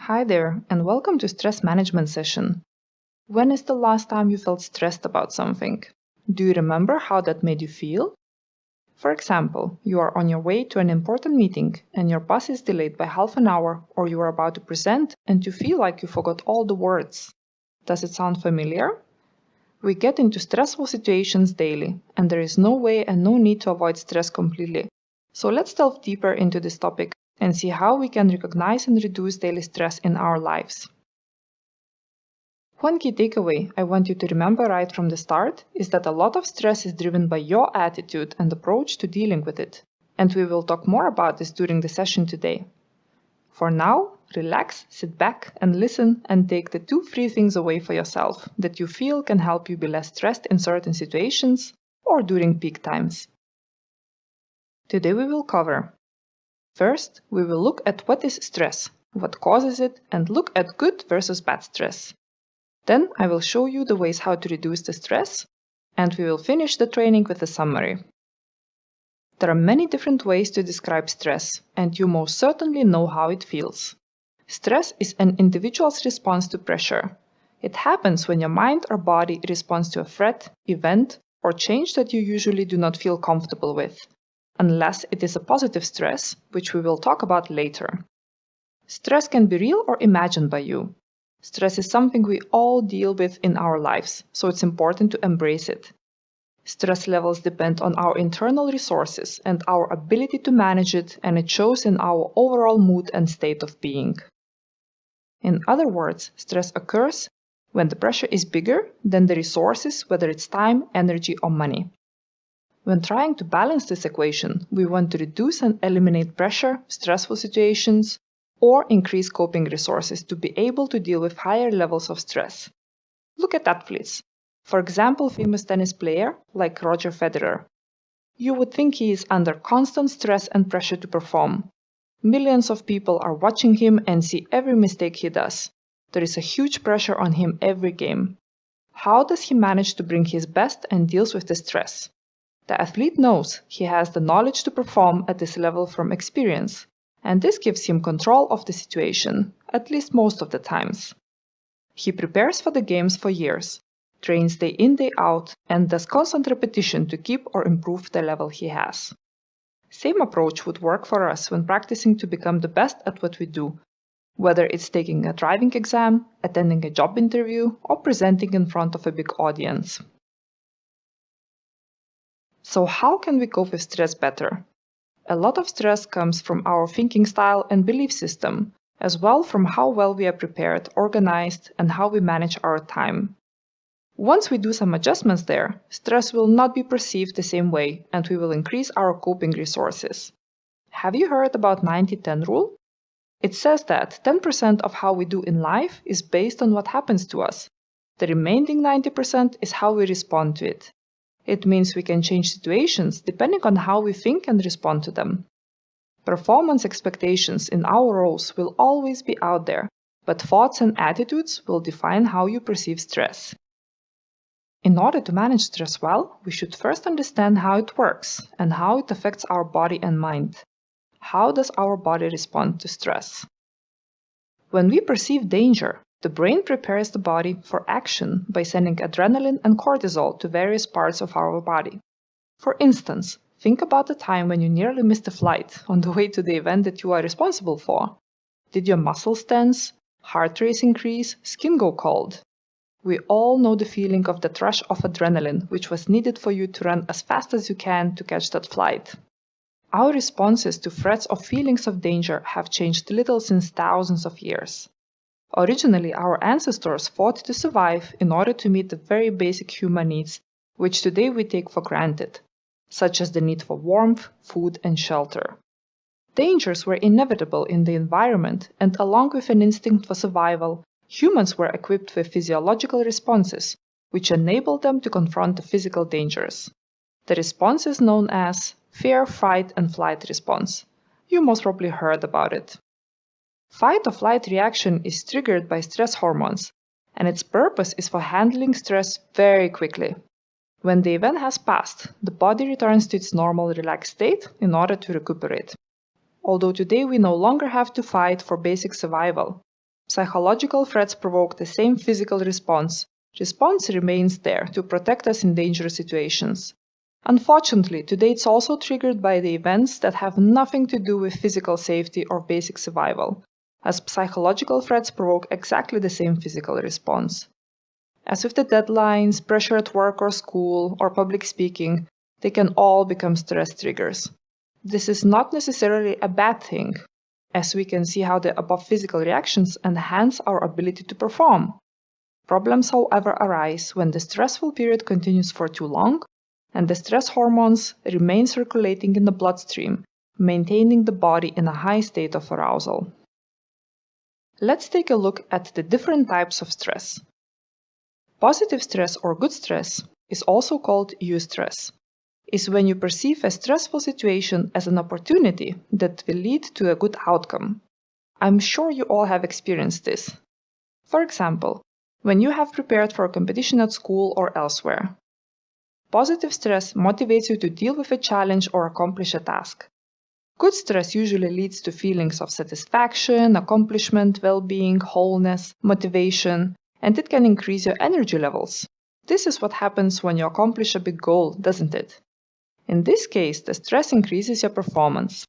Hi there, and welcome to Stress Management Session. When is the last time you felt stressed about something? Do you remember how that made you feel? For example, you are on your way to an important meeting and your bus is delayed by half an hour, or you are about to present and you feel like you forgot all the words. Does it sound familiar? We get into stressful situations daily, and there is no way and no need to avoid stress completely. So let's delve deeper into this topic and see how we can recognize and reduce daily stress in our lives. One key takeaway I want you to remember right from the start is that a lot of stress is driven by your attitude and approach to dealing with it, and we will talk more about this during the session today. For now, relax, sit back and listen, and take the 2 free things away for yourself that you feel can help you be less stressed in certain situations or during peak times. Today we will cover: first, we will look at what is stress, what causes it, and look at good versus bad stress. Then I will show you the ways how to reduce the stress, and we will finish the training with a summary. There are many different ways to describe stress, and you most certainly know how it feels. Stress is an individual's response to pressure. It happens when your mind or body responds to a threat, event, or change that you usually do not feel comfortable with, unless it is a positive stress, which we will talk about later. Stress can be real or imagined by you. Stress is something we all deal with in our lives, so it's important to embrace it. Stress levels depend on our internal resources and our ability to manage it, and it shows in our overall mood and state of being. In other words, stress occurs when the pressure is bigger than the resources, whether it's time, energy, or money. When trying to balance this equation, we want to reduce and eliminate pressure, stressful situations, or increase coping resources to be able to deal with higher levels of stress. Look at athletes. For example, famous tennis player like Roger Federer. You would think he is under constant stress and pressure to perform. Millions of people are watching him and see every mistake he does. There is a huge pressure on him every game. How does he manage to bring his best and deals with the stress? The athlete knows he has the knowledge to perform at this level from experience, and this gives him control of the situation, at least most of the times. He prepares for the games for years, trains day in, day out, and does constant repetition to keep or improve the level he has. Same approach would work for us when practicing to become the best at what we do, whether it's taking a driving exam, attending a job interview, or presenting in front of a big audience. So how can we cope with stress better? A lot of stress comes from our thinking style and belief system, as well from how well we are prepared, organized, and how we manage our time. Once we do some adjustments there, stress will not be perceived the same way, and we will increase our coping resources. Have you heard about 90-10 rule? It says that 10% of how we do in life is based on what happens to us. The remaining 90% is how we respond to it. It means we can change situations depending on how we think and respond to them. Performance expectations in our roles will always be out there, but thoughts and attitudes will define how you perceive stress. In order to manage stress well, we should first understand how it works and how it affects our body and mind. How does our body respond to stress? When we perceive danger, the brain prepares the body for action by sending adrenaline and cortisol to various parts of our body. For instance, think about the time when you nearly missed a flight on the way to the event that you are responsible for. Did your muscles tense, heart rate increase, skin go cold? We all know the feeling of that rush of adrenaline, which was needed for you to run as fast as you can to catch that flight. Our responses to threats or feelings of danger have changed little since thousands of years. Originally, our ancestors fought to survive in order to meet the very basic human needs, which today we take for granted, such as the need for warmth, food, and shelter. Dangers were inevitable in the environment, and along with an instinct for survival, humans were equipped with physiological responses, which enabled them to confront the physical dangers. The response is known as fear, fight, and flight response. You most probably heard about it. Fight or flight reaction is triggered by stress hormones, and its purpose is for handling stress very quickly. When the event has passed, the body returns to its normal relaxed state in order to recuperate. Although today we no longer have to fight for basic survival, Psychological threats provoke the same physical response. Response remains there to protect us in dangerous situations. Unfortunately, today it's also triggered by the events that have nothing to do with physical safety or basic survival, as psychological threats provoke exactly the same physical response. As with the deadlines, pressure at work or school, or public speaking, they can all become stress triggers. This is not necessarily a bad thing, as we can see how the above physical reactions enhance our ability to perform. Problems, however, arise when the stressful period continues for too long and the stress hormones remain circulating in the bloodstream, maintaining the body in a high state of arousal. Let's take a look at the different types of stress. Positive stress or good stress is also called eustress. Is when you perceive a stressful situation as an opportunity that will lead to a good outcome. I'm sure you all have experienced this. For example, when you have prepared for a competition at school or elsewhere. Positive stress motivates you to deal with a challenge or accomplish a task. Good stress usually leads to feelings of satisfaction, accomplishment, well-being, wholeness, motivation, and it can increase your energy levels. This is what happens when you accomplish a big goal, doesn't it? In this case, the stress increases your performance.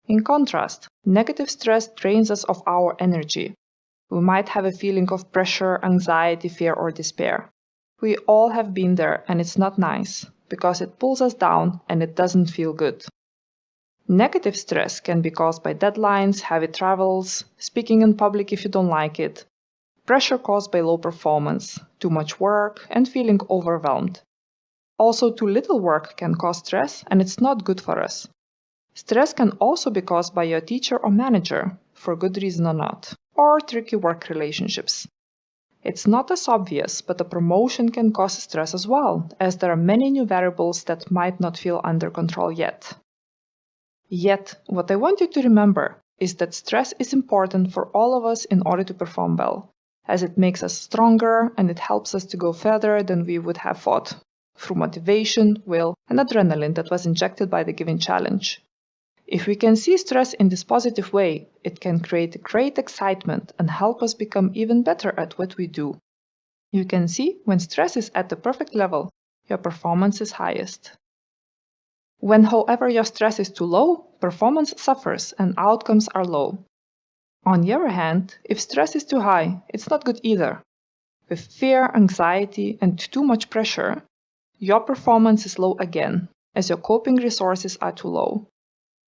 In contrast, negative stress drains us of our energy. We might have a feeling of pressure, anxiety, fear, or despair. We all have been there, and it's not nice, because it pulls us down and it doesn't feel good. Negative stress can be caused by deadlines, heavy travels, speaking in public if you don't like it, pressure caused by low performance, too much work, and feeling overwhelmed. Also, too little work can cause stress, and it's not good for us. Stress can also be caused by your teacher or manager, for good reason or not, or tricky work relationships. It's not as obvious, but a promotion can cause stress as well, as there are many new variables that might not feel under control yet. Yet, what I want you to remember is that stress is important for all of us in order to perform well, as it makes us stronger and it helps us to go further than we would have thought, through motivation, will, and adrenaline that was injected by the given challenge. If we can see stress in this positive way, it can create great excitement and help us become even better at what we do. You can see when stress is at the perfect level, your performance is highest. When, however, your stress is too low, performance suffers and outcomes are low. On the other hand, if stress is too high, it's not good either. With fear, anxiety, and too much pressure, your performance is low again, as your coping resources are too low.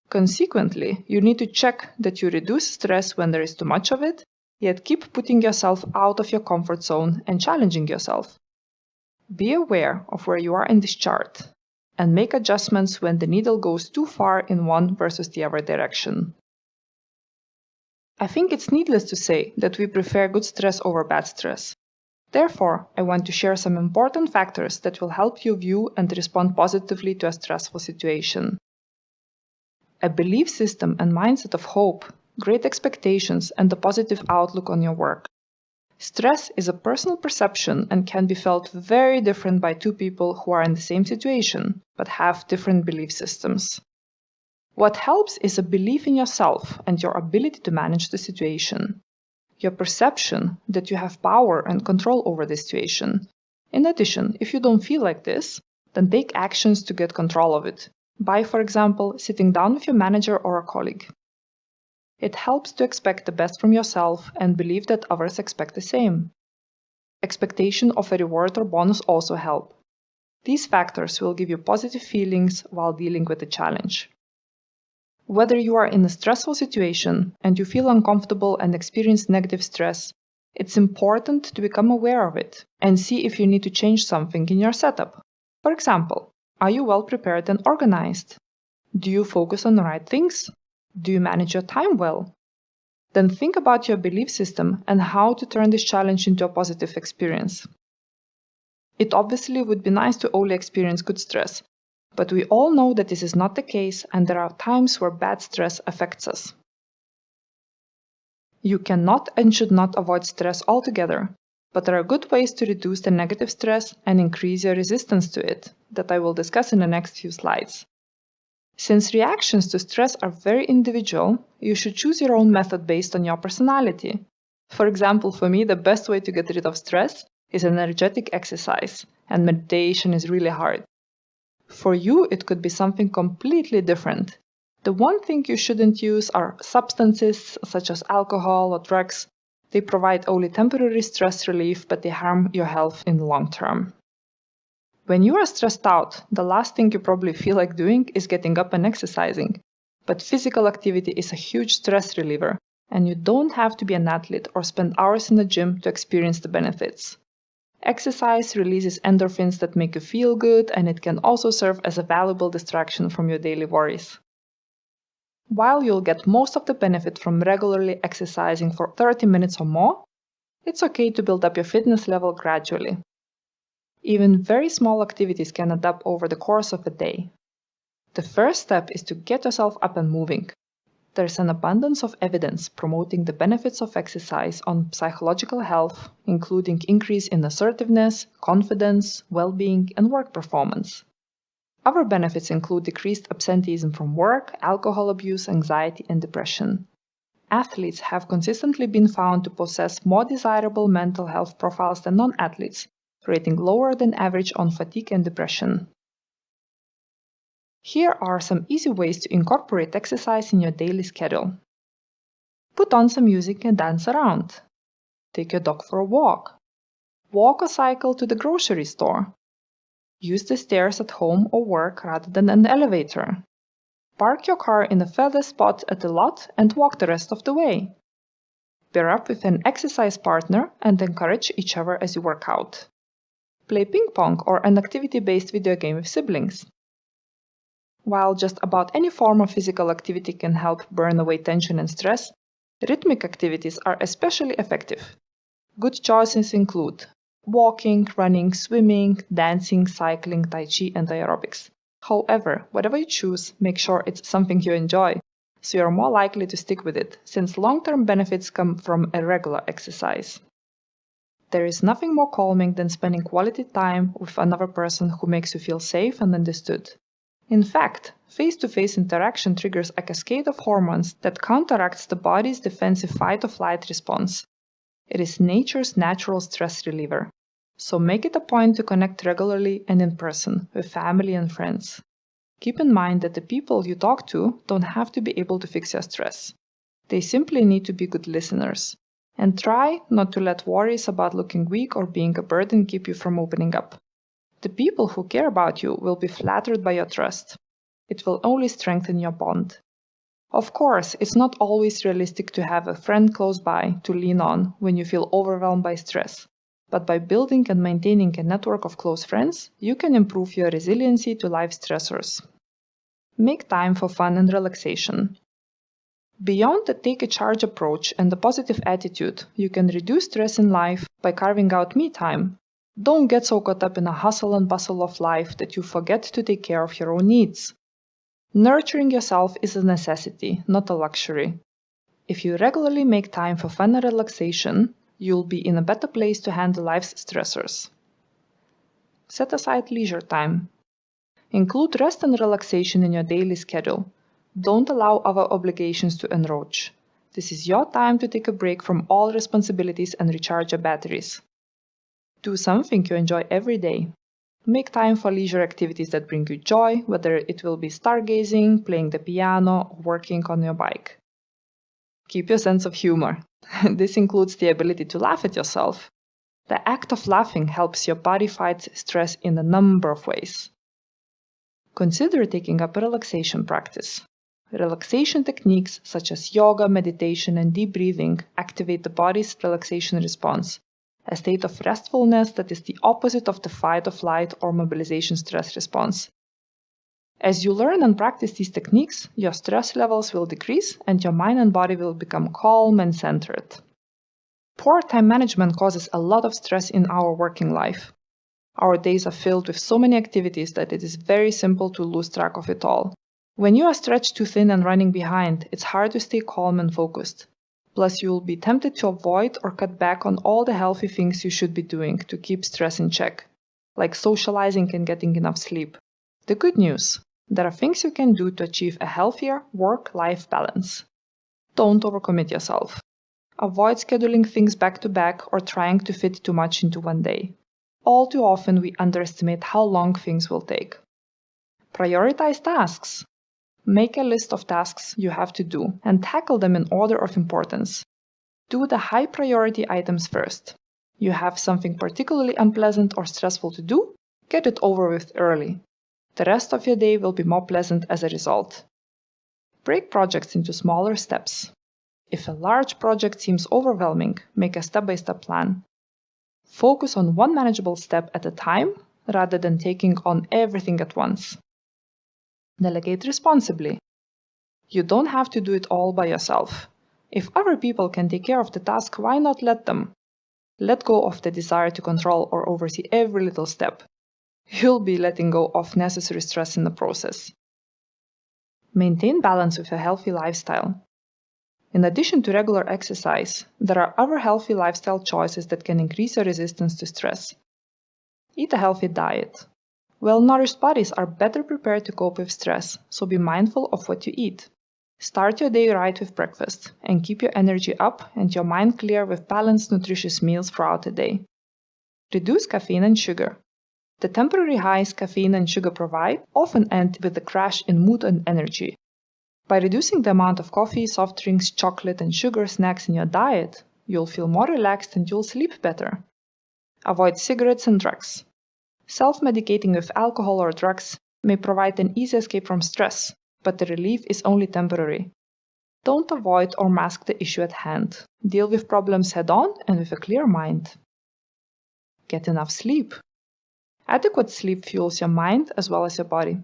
Consequently, you need to check that you reduce stress when there is too much of it, yet keep putting yourself out of your comfort zone and challenging yourself. Be aware of where you are in this chart, and make adjustments when the needle goes too far in one versus the other direction. I think it's needless to say that we prefer good stress over bad stress. Therefore, I want to share some important factors that will help you view and respond positively to a stressful situation. A belief system and mindset of hope, great expectations, and a positive outlook on your work. Stress is a personal perception and can be felt very different by two people who are in the same situation, but have different belief systems. What helps is a belief in yourself and your ability to manage the situation. Your perception that you have power and control over the situation. In addition, if you don't feel like this, then take actions to get control of it. By, for example, sitting down with your manager or a colleague. It helps to expect the best from yourself and believe that others expect the same. Expectation of a reward or bonus also help. These factors will give you positive feelings while dealing with the challenge. Whether you are in a stressful situation and you feel uncomfortable and experience negative stress, it's important to become aware of it and see if you need to change something in your setup. For example, are you well prepared and organized? Do you focus on the right things? Do you manage your time well? Then think about your belief system and how to turn this challenge into a positive experience. It obviously would be nice to only experience good stress, but we all know that this is not the case and there are times where bad stress affects us. You cannot and should not avoid stress altogether, but there are good ways to reduce the negative stress and increase your resistance to it, that I will discuss in the next few slides. Since reactions to stress are very individual, you should choose your own method based on your personality. For example, for me, the best way to get rid of stress is energetic exercise, and meditation is really hard. For you, it could be something completely different. The one thing you shouldn't use are substances such as alcohol or drugs. They provide only temporary stress relief, but they harm your health in the long term. When you are stressed out, the last thing you probably feel like doing is getting up and exercising. But physical activity is a huge stress reliever, and you don't have to be an athlete or spend hours in the gym to experience the benefits. Exercise releases endorphins that make you feel good, and it can also serve as a valuable distraction from your daily worries. While you'll get most of the benefit from regularly exercising for 30 minutes or more, it's okay to build up your fitness level gradually. Even very small activities can add up over the course of a day. The first step is to get yourself up and moving. There's an abundance of evidence promoting the benefits of exercise on psychological health, including increase in assertiveness, confidence, well-being, and work performance. Other benefits include decreased absenteeism from work, alcohol abuse, anxiety, and depression. Athletes have consistently been found to possess more desirable mental health profiles than non-athletes, rating lower than average on fatigue and depression. Here are some easy ways to incorporate exercise in your daily schedule. Put on some music and dance around. Take your dog for a walk. Walk or cycle to the grocery store. Use the stairs at home or work rather than an elevator. Park your car in a further spot at the lot and walk the rest of the way. Pair up with an exercise partner and encourage each other as you work out. Play ping pong or an activity-based video game with siblings. While just about any form of physical activity can help burn away tension and stress, rhythmic activities are especially effective. Good choices include walking, running, swimming, dancing, cycling, tai chi, and aerobics. However, whatever you choose, make sure it's something you enjoy, so you're more likely to stick with it, since long-term benefits come from a regular exercise. There is nothing more calming than spending quality time with another person who makes you feel safe and understood. In fact, face-to-face interaction triggers a cascade of hormones that counteracts the body's defensive fight-or-flight response. It is nature's natural stress reliever. So make it a point to connect regularly and in person with family and friends. Keep in mind that the people you talk to don't have to be able to fix your stress. They simply need to be good listeners. And try not to let worries about looking weak or being a burden keep you from opening up. The people who care about you will be flattered by your trust. It will only strengthen your bond. Of course, it's not always realistic to have a friend close by to lean on when you feel overwhelmed by stress. But by building and maintaining a network of close friends, you can improve your resiliency to life stressors. Make time for fun and relaxation. Beyond the take a charge approach and the positive attitude, you can reduce stress in life by carving out me time. Don't get so caught up in a hustle and bustle of life that you forget to take care of your own needs. Nurturing yourself is a necessity, not a luxury. If you regularly make time for fun and relaxation, you'll be in a better place to handle life's stressors. Set aside leisure time. Include rest and relaxation in your daily schedule. Don't allow other obligations to encroach. This is your time to take a break from all responsibilities and recharge your batteries. Do something you enjoy every day. Make time for leisure activities that bring you joy, whether it will be stargazing, playing the piano, or working on your bike. Keep your sense of humor. This includes the ability to laugh at yourself. The act of laughing helps your body fight stress in a number of ways. Consider taking up a relaxation practice. Relaxation techniques such as yoga, meditation, and deep breathing activate the body's relaxation response, a state of restfulness that is the opposite of the fight-or-flight or mobilization stress response. As you learn and practice these techniques, your stress levels will decrease and your mind and body will become calm and centered. Poor time management causes a lot of stress in our working life. Our days are filled with so many activities that it is very simple to lose track of it all. When you are stretched too thin and running behind, it's hard to stay calm and focused. Plus, you will be tempted to avoid or cut back on all the healthy things you should be doing to keep stress in check, like socializing and getting enough sleep. The good news: there are things you can do to achieve a healthier work-life balance. Don't overcommit yourself. Avoid scheduling things back to back or trying to fit too much into one day. All too often we underestimate how long things will take. Prioritize tasks. Make a list of tasks you have to do and tackle them in order of importance. Do the high priority items first. You have something particularly unpleasant or stressful to do? Get it over with early. The rest of your day will be more pleasant as a result. Break projects into smaller steps. If a large project seems overwhelming, make a step-by-step plan. Focus on one manageable step at a time rather than taking on everything at once. Delegate responsibly. You don't have to do it all by yourself. If other people can take care of the task, why not let them? Let go of the desire to control or oversee every little step. You'll be letting go of necessary stress in the process. Maintain balance with a healthy lifestyle. In addition to regular exercise, there are other healthy lifestyle choices that can increase your resistance to stress. Eat a healthy diet. Well-nourished bodies are better prepared to cope with stress, so be mindful of what you eat. Start your day right with breakfast and keep your energy up and your mind clear with balanced, nutritious meals throughout the day. Reduce caffeine and sugar. The temporary highs caffeine and sugar provide often end with a crash in mood and energy. By reducing the amount of coffee, soft drinks, chocolate, and sugar snacks in your diet, you'll feel more relaxed and you'll sleep better. Avoid cigarettes and drugs. Self-medicating with alcohol or drugs may provide an easy escape from stress, but the relief is only temporary. Don't avoid or mask the issue at hand. Deal with problems head-on and with a clear mind. Get enough sleep. Adequate sleep fuels your mind as well as your body.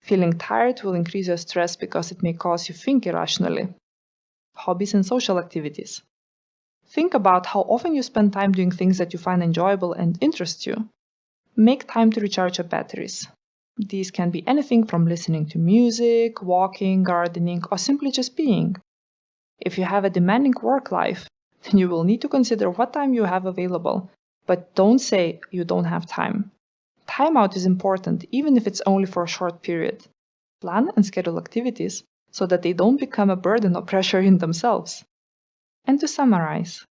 Feeling tired will increase your stress because it may cause you to think irrationally. Hobbies and social activities. Think about how often you spend time doing things that you find enjoyable and interest you. Make time to recharge your batteries. These can be anything from listening to music, walking, gardening, or simply just being. If you have a demanding work life, then you will need to consider what time you have available, but don't say you don't have time. Time out is important, even if it's only for a short period. Plan and schedule activities so that they don't become a burden or pressure in themselves. And to summarize,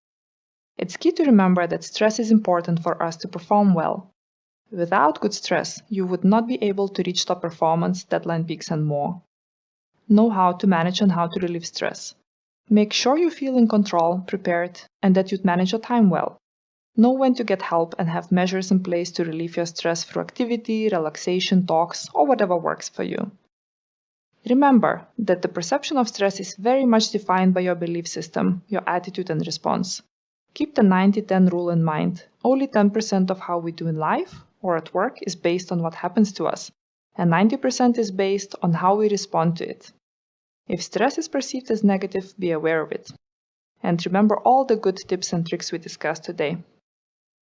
it's key to remember that stress is important for us to perform well. Without good stress, you would not be able to reach top performance, deadline peaks, and more. Know how to manage and how to relieve stress. Make sure you feel in control, prepared, and that you manage your time well. Know when to get help and have measures in place to relieve your stress through activity, relaxation, talks, or whatever works for you. Remember that the perception of stress is very much defined by your belief system, your attitude and response. Keep the 90-10 rule in mind. Only 10% of how we do in life or at work is based on what happens to us, and 90% is based on how we respond to it. If stress is perceived as negative, be aware of it. And remember all the good tips and tricks we discussed today.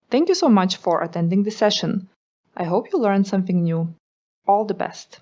Thank you so much for attending the session. I hope you learned something new. All the best.